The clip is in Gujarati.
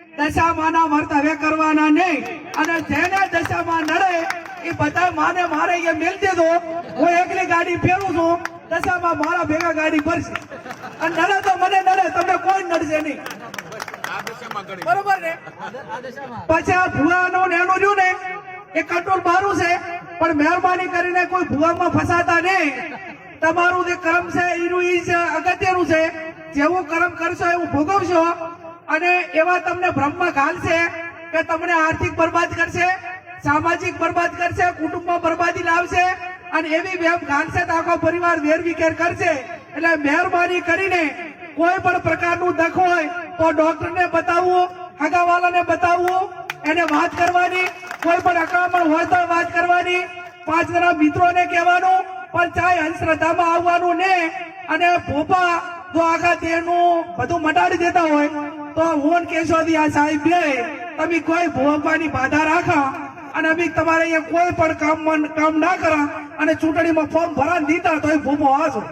દશામાના વર્ત હવે કરવાના નહીં અને જેને દશામાં નડે એ બધા માને મારે એ મેલ દેજો હું એકલી ગાડી ફેરું છું દશામાં મારા ભેગા ગાડી ભરશે અને નડે તો મને નડે તમને કોઈ નડશે નહીં બરોબર ને પછી આ ભુવાનું ને એનું રહ્યું ને એ કંટ્રોલ મારું છે પણ મહેરબાની કરીને કોઈ ભુવામાં ફસાતા નહીં તમારું જે કર્મ છે એનું ઈ અગત્યનું છે જેવું કર્મ કરશો એવું ભોગવશો અને એવા તમને બ્રહ્મ ઘાલશે કે તમને આર્થિક બરબાદ કરશે સામાજિક બરબાદ કરશે કુટુંબમાં બરબાદી લાવશે અને એવી વેમ ઘાલશે તો આખો પરિવાર વેરવિખેર કરશે એટલે મહેરબાની કરીને કોઈ પણ પ્રકારનું દખ હોય તો ડોક્ટરને બતાવવું હગાવાલાને બતાવવું એને વાત કરવાની કોઈ પણ અકળામણ હોય તો વાત કરવાની 5 જણા મિત્રોને કહેવાનું પણ ચાહે અંધશ્રદ્ધામાં આવવાનું ને અને ભોપા જો આખા દેહનું બધું મટાડી દેતા હોય તો હું કેશોદી આ સાહેબ બે તમે કોઈ ભોપાની બાધા રાખા અને અમે તમારે અહીંયા કોઈ પણ કામ ના કરા અને ચૂંટણીમાં ફોર્મ ભરા દીધા તો એ ભોપો આશો